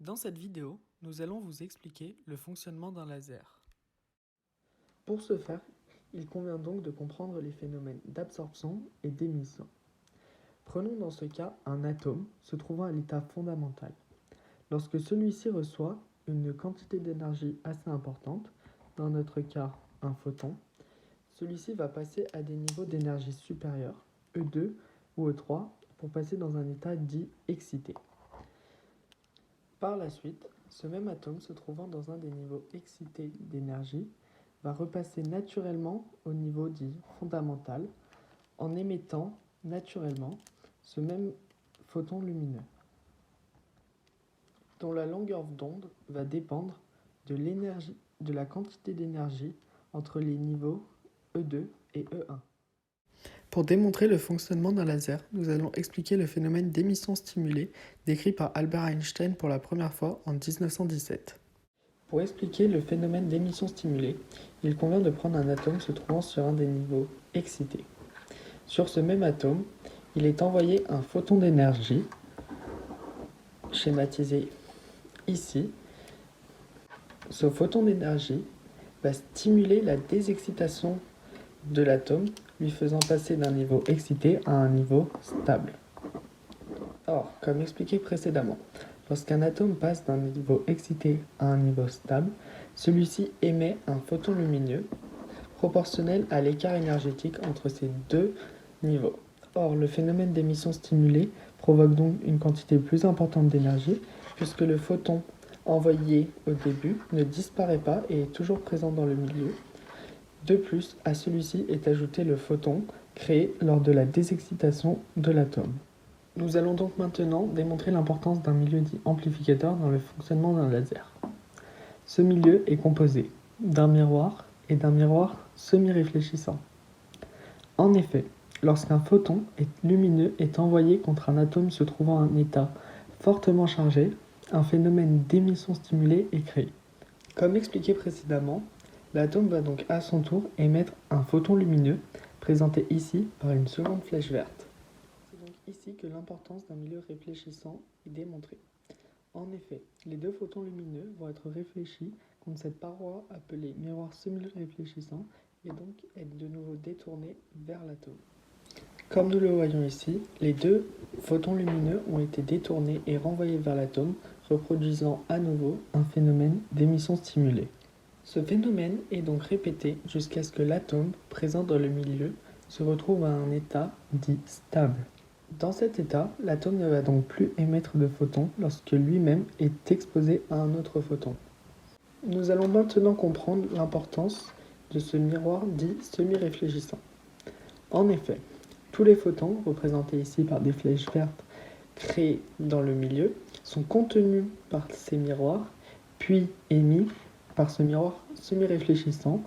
Dans cette vidéo, nous allons vous expliquer le fonctionnement d'un laser. Pour ce faire, il convient donc de comprendre les phénomènes d'absorption et d'émission. Prenons dans ce cas un atome se trouvant à l'état fondamental. Lorsque celui-ci reçoit une quantité d'énergie assez importante, dans notre cas un photon, celui-ci va passer à des niveaux d'énergie supérieurs, E2 ou E3, pour passer dans un état dit excité. Par la suite, ce même atome se trouvant dans un des niveaux excités d'énergie va repasser naturellement au niveau dit fondamental en émettant naturellement ce même photon lumineux, dont la longueur d'onde va dépendre de la quantité d'énergie entre les niveaux E2 et E1. Pour démontrer le fonctionnement d'un laser, nous allons expliquer le phénomène d'émission stimulée décrit par Albert Einstein pour la première fois en 1917. Pour expliquer le phénomène d'émission stimulée, il convient de prendre un atome se trouvant sur un des niveaux excités. Sur ce même atome, il est envoyé un photon d'énergie, schématisé ici. Ce photon d'énergie va stimuler la désexcitation de l'atome, lui faisant passer d'un niveau excité à un niveau stable. Or, comme expliqué précédemment, lorsqu'un atome passe d'un niveau excité à un niveau stable, celui-ci émet un photon lumineux proportionnel à l'écart énergétique entre ces deux niveaux. Or, le phénomène d'émission stimulée provoque donc une quantité plus importante d'énergie, puisque le photon envoyé au début ne disparaît pas et est toujours présent dans le milieu. De plus, à celui-ci est ajouté le photon créé lors de la désexcitation de l'atome. Nous allons donc maintenant démontrer l'importance d'un milieu dit amplificateur dans le fonctionnement d'un laser. Ce milieu est composé d'un miroir et d'un miroir semi-réfléchissant. En effet, lorsqu'un photon lumineux est envoyé contre un atome se trouvant en état fortement chargé, un phénomène d'émission stimulée est créé. Comme expliqué précédemment, l'atome va donc à son tour émettre un photon lumineux, présenté ici par une seconde flèche verte. C'est donc ici que l'importance d'un milieu réfléchissant est démontrée. En effet, les deux photons lumineux vont être réfléchis contre cette paroi appelée miroir semi-réfléchissant et donc être de nouveau détournés vers l'atome. Comme nous le voyons ici, les deux photons lumineux ont été détournés et renvoyés vers l'atome, reproduisant à nouveau un phénomène d'émission stimulée. Ce phénomène est donc répété jusqu'à ce que l'atome présent dans le milieu se retrouve à un état dit stable. Dans cet état, l'atome ne va donc plus émettre de photons lorsque lui-même est exposé à un autre photon. Nous allons maintenant comprendre l'importance de ce miroir dit semi-réfléchissant. En effet, tous les photons, représentés ici par des flèches vertes créées dans le milieu, sont contenus par ces miroirs, puis émis par ce miroir semi-réfléchissant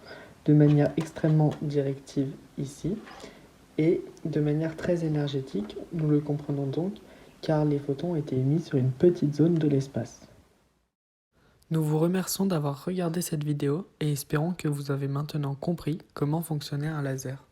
de manière extrêmement directive ici, et de manière très énergétique, nous le comprenons donc, car les photons ont été émis sur une petite zone de l'espace. Nous vous remercions d'avoir regardé cette vidéo et espérons que vous avez maintenant compris comment fonctionnait un laser.